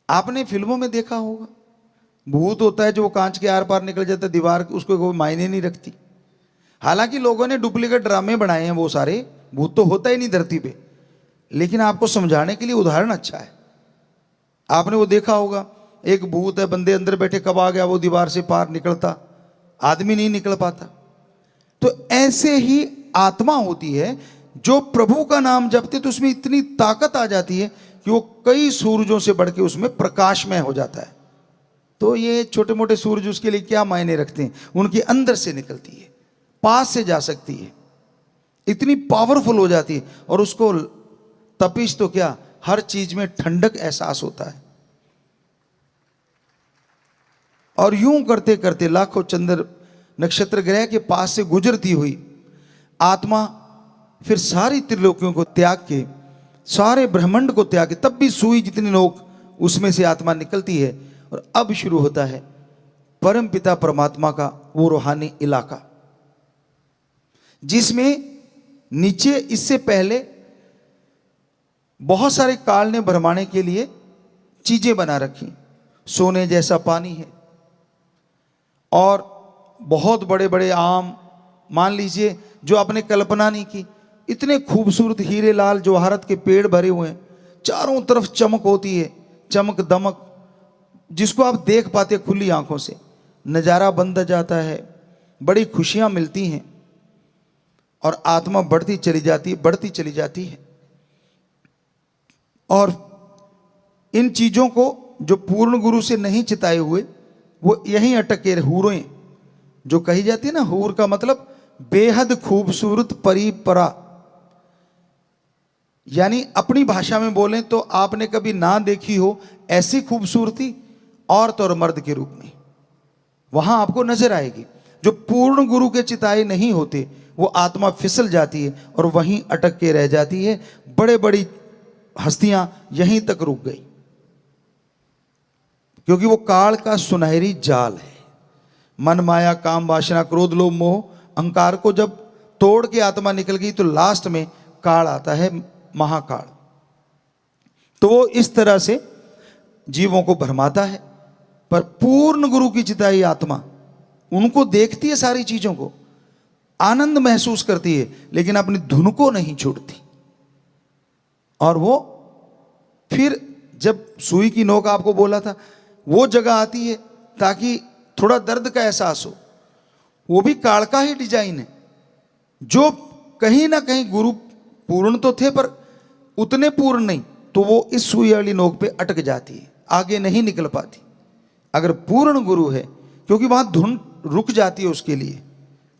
आपने फिल्मों में देखा होगा, भूत होता है जो वो कांच के आर पार निकल जाता है दीवार, उसको कोई मायने नहीं रखती। हालांकि लोगों ने डुप्लीकेट ड्रामे बनाए हैं, वो सारे भूत तो होता ही नहीं धरती पे, लेकिन आपको समझाने के लिए उदाहरण अच्छा है। आपने वो देखा होगा, एक भूत है, बंदे अंदर बैठे, कब आ गया वो दीवार से पार निकलता, आदमी नहीं निकल पाता। तो ऐसे ही आत्मा होती है जो प्रभु का नाम जपते तो उसमें इतनी ताकत आ जाती है कि वो कई सूरजों से बढ़ के उसमें प्रकाशमय हो जाता है। तो ये छोटे मोटे सूरज उसके लिए क्या मायने रखते हैं, उनके अंदर से निकलती है, पास से जा सकती है, इतनी पावरफुल हो जाती है। और उसको तपिश तो क्या, हर चीज में ठंडक एहसास होता है। और यूं करते करते लाखों चंद्र नक्षत्र ग्रह के पास से गुजरती हुई आत्मा फिर सारी त्रिलोकियों को त्याग के, सारे ब्रह्मांड को त्याग के, तब भी सुई जितनी नोक उसमें से आत्मा निकलती है। और अब शुरू होता है परम पिता परमात्मा का वो रूहानी इलाका, जिसमें नीचे इससे पहले बहुत सारे काल ने भरमाने के लिए चीजें बना रखी। सोने जैसा पानी है, और बहुत बड़े बड़े आम, मान लीजिए जो आपने कल्पना नहीं की, इतने खूबसूरत हीरे लाल जवाहरत के पेड़ भरे हुए हैं, चारों तरफ चमक होती है, चमक दमक, जिसको आप देख पाते खुली आंखों से, नज़ारा बंद जाता है, बड़ी खुशियां मिलती हैं, और आत्मा बढ़ती चली जाती है, बढ़ती चली जाती है। और इन चीजों को जो पूर्ण गुरु से नहीं चिताए हुए, वो यहीं अटक के हूरें, जो कही जाती है ना, हूर का मतलब बेहद खूबसूरत परीपरा, यानी अपनी भाषा में बोलें तो आपने कभी ना देखी हो ऐसी खूबसूरती औरत और मर्द के रूप में वहां आपको नजर आएगी। जो पूर्ण गुरु के चिताए नहीं होते, वो आत्मा फिसल जाती है और वहीं अटक के रह जाती है। बड़े बड़ी हस्तियां यहीं तक रुक गई, क्योंकि वो काल का सुनहरी जाल है। मन माया काम वासना क्रोध लोभ मोह अहंकार को जब तोड़ के आत्मा निकल गई, तो लास्ट में काल आता है, महाकाल। तो वो इस तरह से जीवों को भरमाता है। पर पूर्ण गुरु की चिताई आत्मा उनको देखती है, सारी चीजों को आनंद महसूस करती है, लेकिन अपनी धुन को नहीं छोड़ती। और वो फिर जब सुई की नोक आपको बोला था, वो जगह आती है ताकि थोड़ा दर्द का एहसास हो। वो भी काल का ही डिजाइन है, जो कहीं ना कहीं गुरु पूर्ण तो थे पर उतने पूर्ण नहीं, तो वो इस सुई वाली नोक पे अटक जाती है, आगे नहीं निकल पाती। अगर पूर्ण गुरु है, क्योंकि वहां धुन रुक जाती है उसके लिए,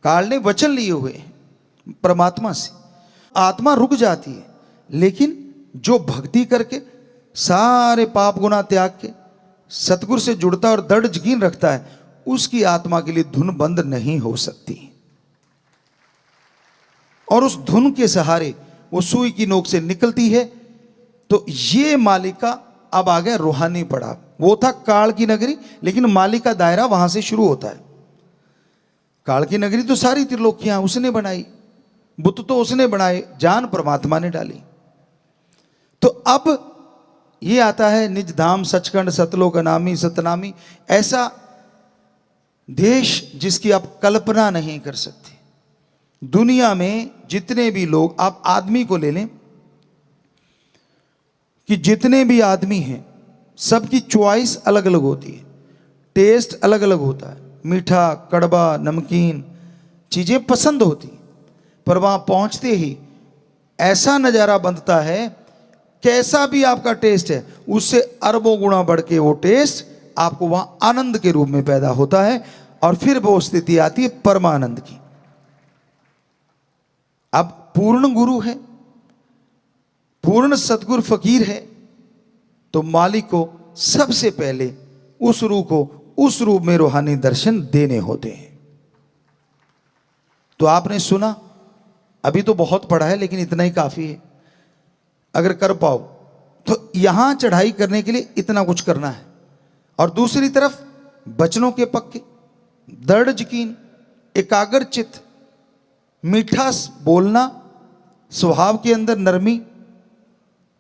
काल ने वचन लिए हुए हैं परमात्मा से, आत्मा रुक जाती है। लेकिन जो भक्ति करके सारे पाप गुना त्याग के सतगुरु से जुड़ता और दृढ़ यकीन रखता है, उसकी आत्मा के लिए धुन बंद नहीं हो सकती। और उस धुन के सहारे वो सुई की नोक से निकलती है। तो ये मालिका अब आ गया रूहानी पड़ाव। वो था काल की नगरी, लेकिन मालिक का दायरा वहां से शुरू होता है। काल की नगरी तो सारी त्रिलोकियां उसने बनाई, बुत तो उसने बनाए, जान परमात्मा ने डाली। तो अब ये आता है निज धाम सचखंड सतलोक अनामी सतनामी, ऐसा देश जिसकी आप कल्पना नहीं कर सकते। दुनिया में जितने भी लोग, आप आदमी को ले लें कि जितने भी आदमी हैं, सबकी चॉइस अलग अलग होती है, टेस्ट अलग अलग होता है, मीठा कड़वा नमकीन चीजें पसंद होती, पर वहां पहुंचते ही ऐसा नजारा बनता है, कैसा भी आपका टेस्ट है उससे अरबों गुना बढ़ के वो टेस्ट आपको वहां आनंद के रूप में पैदा होता है। और फिर वो स्थिति आती है परमानंद की। अब पूर्ण गुरु है, पूर्ण सतगुरु फकीर है, तो मालिक को सबसे पहले उस रूह को उस रूप में रूहानी दर्शन देने होते हैं। तो आपने सुना, अभी तो बहुत पढ़ा है लेकिन इतना ही काफी है। अगर कर पाओ तो यहां चढ़ाई करने के लिए इतना कुछ करना है, और दूसरी तरफ बचनों के पक्के, दृढ़ यकीन, एकाग्र चित्त, मीठा बोलना, स्वभाव के अंदर नरमी,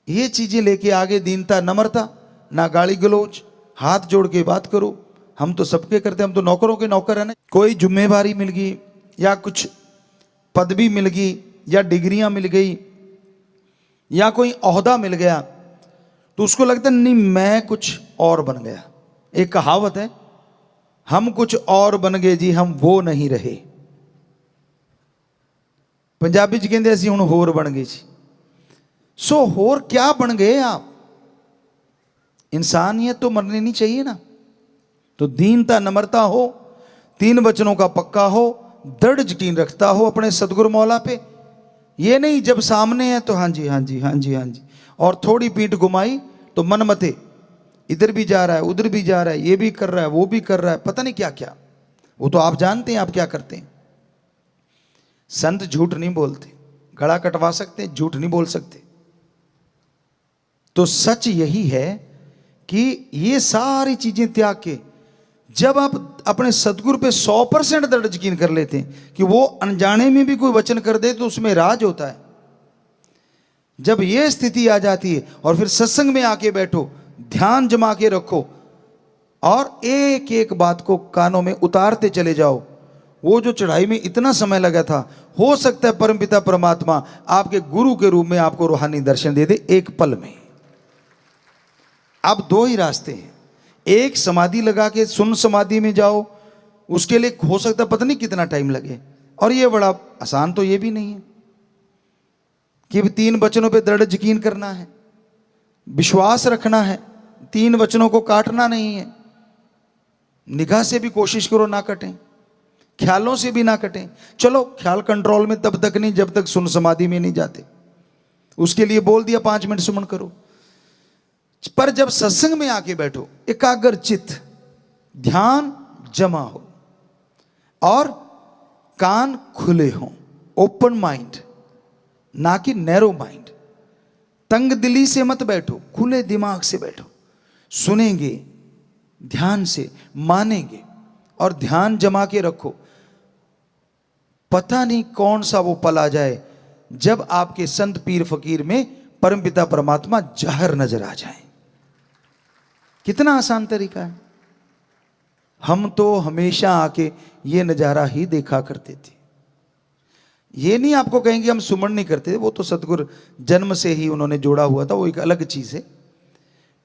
ये चीजें लेके आगे दीनता नम्रता, ना गाली गलौज, हाथ जोड़ के बात करो। हम तो सबके करते, हम तो नौकरों के नौकर है ना। कोई जिम्मेवारी मिल गई या कुछ पदवी मिल गई या डिग्रियां मिल गई या कोई ओहदा मिल गया तो उसको लगता है नहीं मैं कुछ और बन गया। एक कहावत है, हम कुछ और बन गए जी, हम वो नहीं रहे। पंजाबी च कहते असी हुण होर बन गए जी। सो होर क्या बन गए आप? इंसानियत तो मरनी नहीं चाहिए ना। तो दीनता नम्रता हो, 3 वचनों का पक्का हो, दृढ़ यकीन रखता हो अपने सदगुरु मौला पे। ये नहीं जब सामने है तो हाँ जी हाँ जी हाँ जी हाँ जी, और थोड़ी पीठ घुमाई तो मन मते, इधर भी जा रहा है उधर भी जा रहा है, ये भी कर रहा है वो भी कर रहा है, पता नहीं क्या क्या। वो तो आप जानते हैं आप क्या करते हैं। संत झूठ नहीं बोलते, गला कटवा सकते, झूठ नहीं बोल सकते। तो सच यही है कि ये सारी चीजें त्याग के जब आप अपने सदगुरु पे 100% दृढ़ यकीन कर लेते हैं कि वो अनजाने में भी कोई वचन कर दे तो उसमें राज होता है। जब ये स्थिति आ जाती है और फिर सत्संग में आके बैठो, ध्यान जमा के रखो और एक एक बात को कानों में उतारते चले जाओ। वो जो चढ़ाई में इतना समय लगा था, हो सकता है परमपिता परमात्मा आपके गुरु के रूप में आपको रूहानी दर्शन दे दे एक पल में। अब 2 ही रास्ते हैं, एक समाधि लगा के सुन समाधि में जाओ, उसके लिए हो सकता है पता नहीं कितना टाइम लगे, और ये बड़ा आसान तो ये भी नहीं है कि 3 वचनों पे दृढ़ यकीन करना है, विश्वास रखना है, 3 वचनों को काटना नहीं है। निगाह से भी कोशिश करो ना कटें, ख्यालों से भी ना कटें। चलो ख्याल कंट्रोल में तब तक नहीं जब तक सुन समाधि में नहीं जाते। उसके लिए बोल दिया 5 मिनट सुमन करो, पर जब सत्संग में आके बैठो, एकाग्र चित्त, ध्यान जमा हो और कान खुले हों, ओपन माइंड, ना कि नैरो माइंड। तंग दिली से मत बैठो, खुले दिमाग से बैठो। सुनेंगे ध्यान से, मानेंगे और ध्यान जमा के रखो। पता नहीं कौन सा वो पल आ जाए जब आपके संत पीर फकीर में परमपिता परमात्मा जाहिर नजर आ जाए। कितना आसान तरीका है। हम तो हमेशा आके ये नजारा ही देखा करते थे। ये नहीं आपको कहेंगे हम सुमन नहीं करते, वो तो सतगुरु जन्म से ही उन्होंने जोड़ा हुआ था, वो एक अलग चीज है।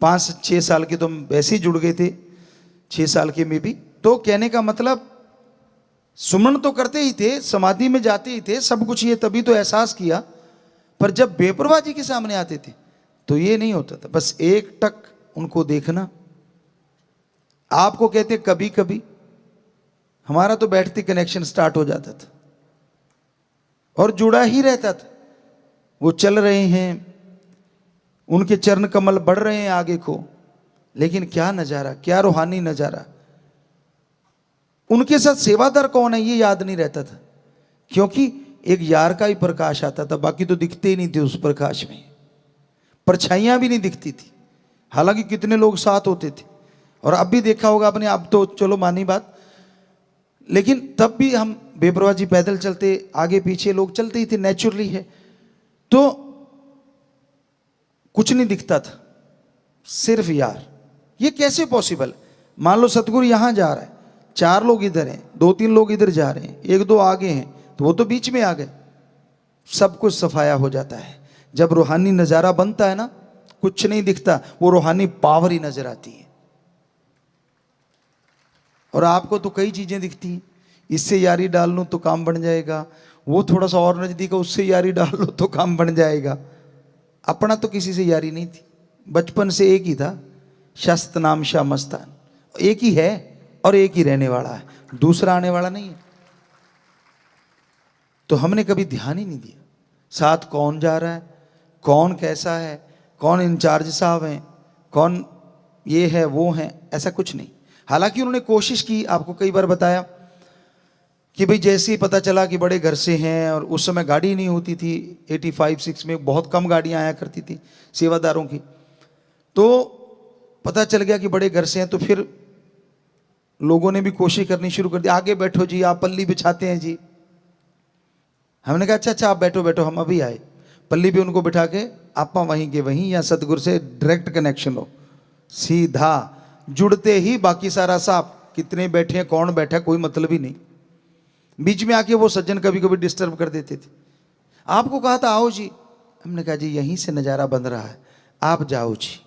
5-6 साल के तो हम वैसे ही जुड़ गए थे, 6 साल के में भी। तो कहने का मतलब सुमन तो करते ही थे, समाधि में जाते ही थे, सब कुछ ये तभी तो एहसास किया। पर जब बेपरवाह जी के सामने आते थे तो ये नहीं होता था, बस एक टक उनको देखना। आपको कहते कभी कभी, हमारा तो बैठते कनेक्शन स्टार्ट हो जाता था और जुड़ा ही रहता था। वो चल रहे हैं, उनके चरण कमल बढ़ रहे हैं आगे को, लेकिन क्या नजारा, क्या रूहानी नजारा। उनके साथ सेवादार कौन है ये याद नहीं रहता था, क्योंकि एक यार का ही प्रकाश आता था, बाकी तो दिखते ही नहीं थे उस प्रकाश में, परछाइयां भी नहीं दिखती थी। हालांकि कितने लोग साथ होते थे, और अब भी देखा होगा आपने, अब तो चलो मानी बात, लेकिन तब भी हम बेपरवाह जी पैदल चलते, आगे पीछे लोग चलते ही थे, नेचुरली है। तो कुछ नहीं दिखता था, सिर्फ यार। ये कैसे पॉसिबल? मान लो सतगुरु यहां जा रहा है, 4 लोग इधर हैं, 2-3 लोग इधर जा रहे हैं, 1-2 आगे हैं, तो वो तो बीच में आ गए। सब कुछ सफाया हो जाता है जब रूहानी नजारा बनता है ना। कुछ नहीं दिखता, वो रूहानी पावर ही नजर आती है। और आपको तो कई चीजें दिखती हैं, इससे यारी डाल लूं तो काम बन जाएगा, वो थोड़ा सा और नजदीक है उससे यारी डाल लो तो काम बन जाएगा। अपना तो किसी से यारी नहीं थी, बचपन से एक ही था, शस्त नाम शाह मस्तान। एक ही है और एक ही रहने वाला है, दूसरा आने वाला नहीं है। तो हमने कभी ध्यान ही नहीं दिया साथ कौन जा रहा है, कौन कैसा है, कौन इंचार्ज साहब हैं, कौन ये है वो है, ऐसा कुछ नहीं। हालांकि उन्होंने कोशिश की, आपको कई बार बताया कि भाई जैसे ही पता चला कि बड़े घर से हैं, और उस समय गाड़ी नहीं होती थी, 85-6 में बहुत कम गाड़ियां आया करती थी सेवादारों की, तो पता चल गया कि बड़े घर से हैं, तो फिर लोगों ने भी कोशिश करनी शुरू कर दी, आगे बैठो जी, आप पल्ली बिछाते हैं जी। हमने कहा अच्छा अच्छा आप बैठो बैठो, हम अभी आए। पल्ली पे उनको बिठा के आप वहीं के वहीं, या सतगुरु से डायरेक्ट कनेक्शन हो, सीधा जुड़ते ही बाकी सारा साफ, कितने बैठे हैं कौन बैठा कोई मतलब ही नहीं। बीच में आके वो सज्जन कभी कभी डिस्टर्ब कर देते थे। आपको कहा था आओ जी, हमने कहा जी यहीं से नज़ारा बन रहा है, आप जाओ जी।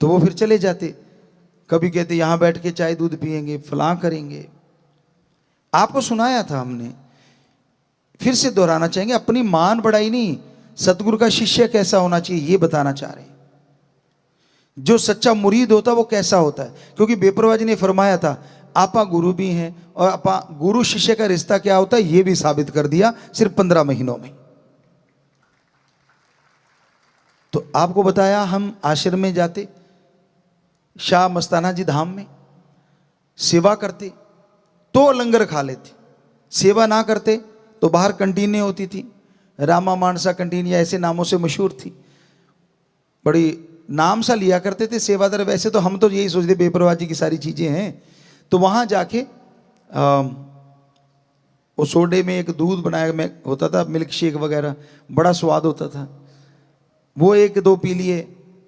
तो वो फिर चले जाते। कभी कहते यहाँ बैठ के चाय दूध पिएंगे, फलां करेंगे। आपको सुनाया था हमने, फिर से दोहराना चाहेंगे, अपनी मान बढ़ाई नहीं, सतगुरु का शिष्य कैसा होना चाहिए ये बताना चाह रहे हैं। जो सच्चा मुरीद होता है वो कैसा होता है, क्योंकि बेपरवाह जी ने फरमाया था आपा गुरु भी हैं, और आपा गुरु शिष्य का रिश्ता क्या होता है ये भी साबित कर दिया सिर्फ 15 महीनों में। तो आपको बताया हम आश्रम में जाते, शाह मस्ताना जी धाम में सेवा करते तो लंगर खा लेते, सेवा ना करते तो बाहर कंटीनें होती थी, रामा मानसा कंटीन या ऐसे नामों से मशहूर थी, बड़ी नाम सा लिया करते थे सेवादार। वैसे तो हम तो यही सोचते बेपरवाह जी की सारी चीज़ें हैं। तो वहाँ जाके वो सोडे में एक दूध बनाया में होता था, मिल्क शेक वगैरह, बड़ा स्वाद होता था। वो एक दो पी लिए,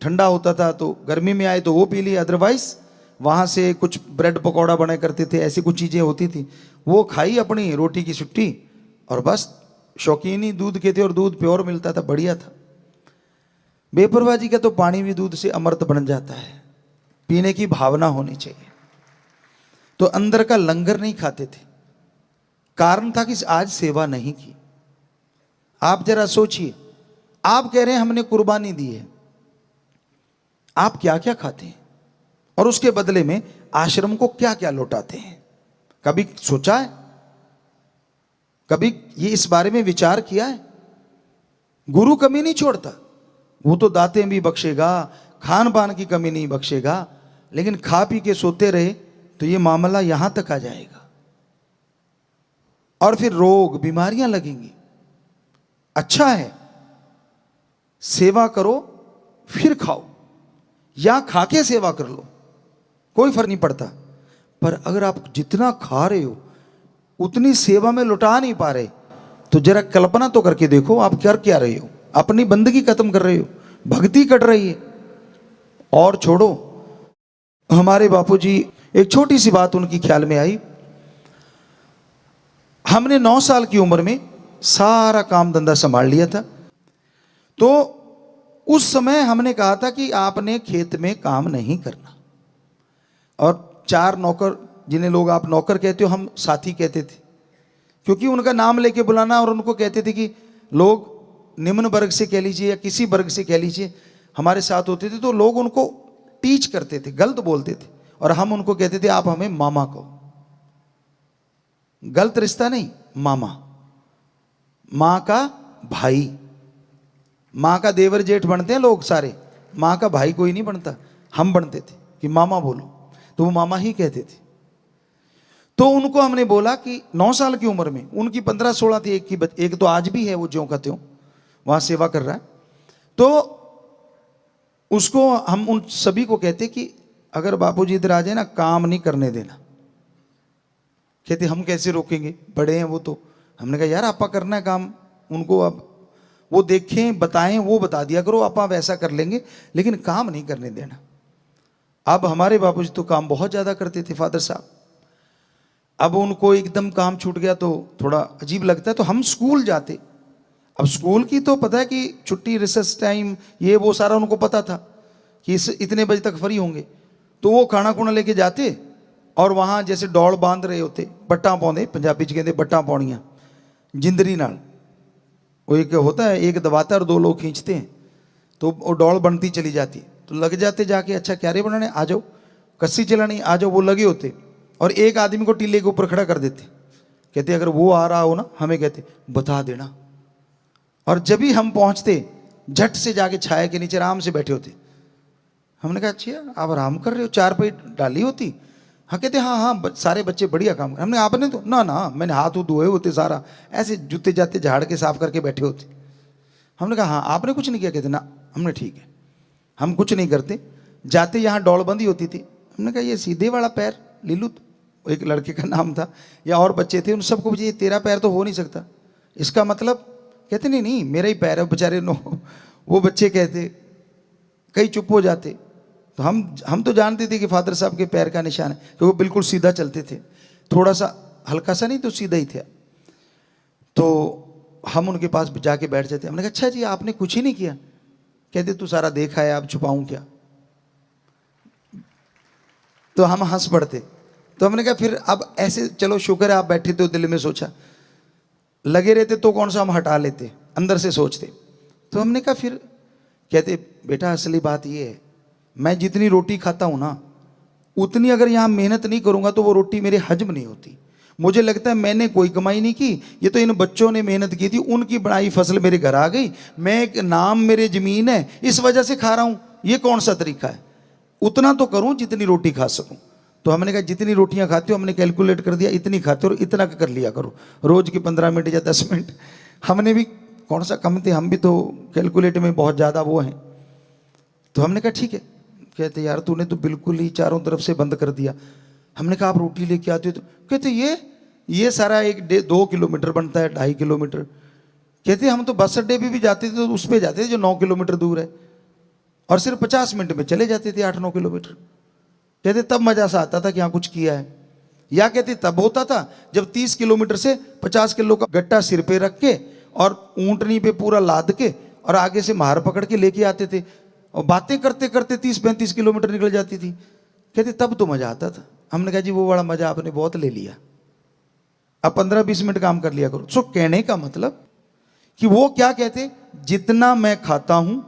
ठंडा होता था तो गर्मी में आए तो वो पी लिए, अदरवाइज वहाँ से कुछ ब्रेड पकौड़ा बना करते थे, ऐसी कुछ चीज़ें होती थी, वो खाई अपनी रोटी की छुट्टी, और बस शौकीन ही दूध के थे और दूध प्योर मिलता था, बढ़िया था। बेपरवाह जी का तो पानी भी दूध से अमृत बन जाता है, पीने की भावना होनी चाहिए। तो अंदर का लंगर नहीं खाते थे, कारण था कि आज सेवा नहीं की। आप जरा सोचिए, आप कह रहे हैं हमने कुर्बानी दी है, आप क्या क्या खाते हैं और उसके बदले में आश्रम को क्या क्या लौटाते हैं? कभी सोचा है? कभी ये इस बारे में विचार किया है? गुरु कमी नहीं छोड़ता, वो तो दातें भी बख्शेगा, खान पान की कमी नहीं बख्शेगा, लेकिन खा पी के सोते रहे तो ये मामला यहां तक आ जाएगा और फिर रोग बीमारियां लगेंगी। अच्छा है सेवा करो फिर खाओ, या खा के सेवा कर लो, कोई फर्क नहीं पड़ता। पर अगर आप जितना खा रहे हो उतनी सेवा में लुटा नहीं पा रहे, तो जरा कल्पना तो करके देखो आप कर क्या रहे हो। अपनी बंदगी खत्म कर रहे हो, भक्ति कट रही है। और छोड़ो, हमारे बापूजी, एक छोटी सी बात उनकी ख्याल में आई। हमने 9 साल की उम्र में सारा काम धंधा संभाल लिया था। तो उस समय हमने कहा था कि आपने खेत में काम नहीं करना, और 4 नौकर, जिन्हें लोग आप नौकर कहते हो, हम साथी कहते थे, क्योंकि उनका नाम लेके बुलाना, और उनको कहते थे कि लोग निम्न वर्ग से कह लीजिए या किसी वर्ग से कह लीजिए हमारे साथ होते थे, तो लोग उनको टीच करते थे, गलत बोलते थे, और हम उनको कहते थे आप हमें मामा कहो। गलत रिश्ता नहीं, मामा, माँ का भाई। माँ का देवर जेठ बनते हैं लोग सारे, माँ का भाई कोई नहीं बनता। हम बनते थे कि मामा बोलो, तो वो मामा ही कहते थे। तो उनको हमने बोला कि 9 साल की उम्र में, उनकी 15-16 थी, एक तो आज भी है, वो ज्यों का त्यों वहाँ सेवा कर रहा है। तो उसको हम उन सभी को कहते कि अगर बापूजी इधर आ जाए ना, काम नहीं करने देना। कहते हम कैसे रोकेंगे, बड़े हैं वो तो। हमने कहा यार आपा करना है काम, उनको अब वो देखें बताएं, वो बता दिया करो, आपा वैसा कर लेंगे, लेकिन काम नहीं करने देना। अब हमारे बापूजी तो काम बहुत ज़्यादा करते थे, फादर साहब। अब उनको एकदम काम छूट गया तो थोड़ा अजीब लगता है। तो हम स्कूल जाते, अब स्कूल की तो पता है कि छुट्टी, रिसेस टाइम, ये वो सारा उनको पता था कि इतने बजे तक फ्री होंगे। तो वो खाना खुना लेके जाते, और वहाँ जैसे डौल बांध रहे होते, बट्टा पाਉਂਦੇ, पंजाबी च कहते बट्टा पाਉਣੀਆਂ, जिंदरी नाल। वो एक होता है, एक दबाता और 2 लोग खींचते हैं, तो वो डौल बनती चली जाती। तो लग जाते जाके, अच्छा क्यारे बनाने, आ जाओ, कस्सी चलानी, आ जाओ। वो लगे होते और एक आदमी को टीले के ऊपर खड़ा कर देते। कहते अगर वो आ रहा हो ना, हमें कहते बता देना। और जब भी हम पहुंचते, झट से जाके छाया के नीचे आराम से बैठे होते। हमने कहा अच्छा आप आराम कर रहे हो, 4 पे डाली होती? हाँ। कहते हाँ हाँ सारे बच्चे बढ़िया काम कर। हमने आपने तो ना ना, मैंने हाथ धोए होते, सारा ऐसे जूते जाते झाड़ के साफ करके बैठे होते। हमने कहा हाँ आपने कुछ नहीं किया? कहते ना। हमने ठीक है, हम कुछ नहीं करते। जाते यहाँ डौलबंदी होती थी, हमने कहा ये सीधे वाला पैर लीलू, एक लड़के का नाम था, या और बच्चे थे, उन सबको ये तेरा पैर तो हो नहीं सकता, इसका मतलब? कहते नहीं मेरा ही पैर है। बेचारे नो, वो बच्चे कहते, कई चुप हो जाते। तो हम तो जानते थे कि फादर साहब के पैर का निशान है, कि वो बिल्कुल सीधा चलते थे, थोड़ा सा हल्का सा नहीं तो सीधा ही थे। तो हम उनके पास जाके बैठ जाते। हमने कहा अच्छा जी आपने कुछ ही नहीं किया। कहते तू सारा देखा है, अब छुपाऊं क्या। तो हम हंस पड़ते। तो हमने कहा फिर अब ऐसे चलो शुक्र है आप बैठे थे, दिल में सोचा, लगे रहते तो कौन सा हम हटा लेते, अंदर से सोचते। तो हमने कहा फिर, कहते बेटा असली बात ये है, मैं जितनी रोटी खाता हूं ना उतनी अगर यहाँ मेहनत नहीं करूंगा तो वो रोटी मेरे हजम नहीं होती। मुझे लगता है मैंने कोई कमाई नहीं की, ये तो इन बच्चों ने मेहनत की थी, उनकी बनाई फसल मेरे घर आ गई, मैं एक नाम मेरे जमीन है इस वजह से खा रहा हूं। ये कौन सा तरीका है, उतना तो करूं जितनी रोटी खा सकूं। तो हमने कहा जितनी रोटियां खाते हो, हमने कैलकुलेट कर दिया, इतनी खाते हो और इतना कर लिया करो, रोज के 15 मिनट या 10 मिनट। हमने भी कौन सा कम थे, हम भी तो कैलकुलेट में बहुत ज़्यादा वो हैं। तो हमने कहा ठीक है। कहते यार तूने तो बिल्कुल ही चारों तरफ से बंद कर दिया। हमने कहा आप रोटी लेके आते हो तो, कहते ये सारा 2 किलोमीटर बनता है, 2.5 किलोमीटर। कहते हम तो बस अड्डे भी जाते थे तो उस पर जाते थे जो 9 किलोमीटर दूर है, और सिर्फ 50 मिनट में चले जाते थे 8-9 किलोमीटर। कहते तब मजा सा आता था कि हाँ कुछ किया है। या कहते तब होता था जब 30 किलोमीटर से 50 किलो का गट्टा सिर पे रख के और ऊंटनी पे पूरा लाद के और आगे से मार पकड़ के लेके आते थे, और बातें करते करते 30-35 किलोमीटर निकल जाती थी। कहते तब तो मजा आता था। हमने कहा जी वो बड़ा मजा आपने बहुत ले लिया, अब 15-20 मिनट काम कर लिया करो। सो कहने का मतलब कि वो क्या कहते, जितना मैं खाता हूं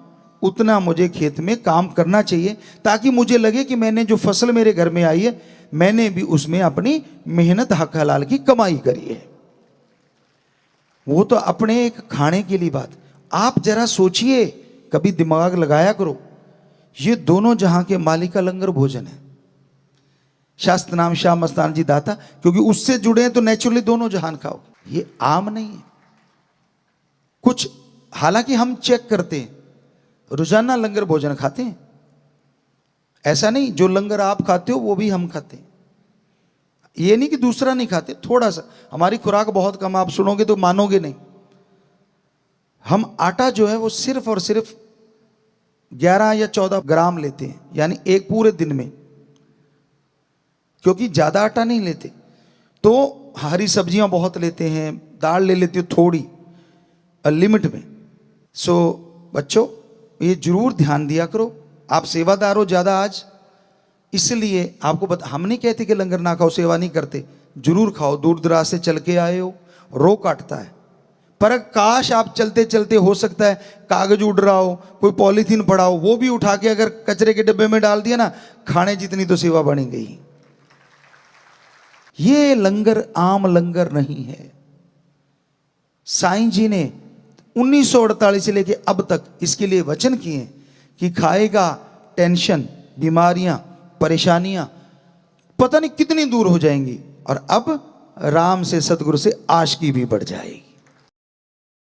उतना मुझे खेत में काम करना चाहिए, ताकि मुझे लगे कि मैंने जो फसल मेरे घर में आई है मैंने भी उसमें अपनी मेहनत हक हलाल की कमाई करी है। वो तो अपने एक खाने के लिए बात। आप जरा सोचिए, कभी दिमाग लगाया करो, ये दोनों जहां के मालिक का लंगर भोजन है। शास्त्र नाम शाह मस्तान जी दाता, क्योंकि उससे जुड़े हैं तो नेचुरली दोनों जहान खाओगे। ये आम नहीं है कुछ। हालांकि हम चेक करते हैं, रोजाना लंगर भोजन खाते हैं, ऐसा नहीं जो लंगर आप खाते हो वो भी हम खाते हैं। ये नहीं कि दूसरा नहीं खाते, थोड़ा सा हमारी खुराक बहुत कम, आप सुनोगे तो मानोगे नहीं। हम आटा जो है वो सिर्फ और सिर्फ 11 या 14 ग्राम लेते हैं, यानी एक पूरे दिन में, क्योंकि ज्यादा आटा नहीं लेते। तो हरी सब्जियां बहुत लेते हैं, दाल ले लेते हो थोड़ी लिमिट में। सो बच्चों ये जरूर ध्यान दिया करो, आप सेवादार हो ज्यादा आज, इसलिए आपको हम नहीं कहते कि लंगर ना खाओ, सेवा नहीं करते, जरूर खाओ। दूर दराज से चल के आए हो, रो काटता है, पर काश आप चलते चलते हो सकता है कागज उड़ रहा हो, कोई पॉलीथीन पड़ा हो, वो भी उठा के अगर कचरे के डिब्बे में डाल दिया ना, खाने जितनी तो सेवा बनी गई। ये लंगर आम लंगर नहीं है। साईं जी ने 1948 से लेके अब तक इसके लिए वचन किए कि खाएगा टेंशन, बीमारियां, परेशानियां पता नहीं कितनी दूर हो जाएंगी, और अब राम से सतगुरु से आशिकी भी बढ़ जाएगी।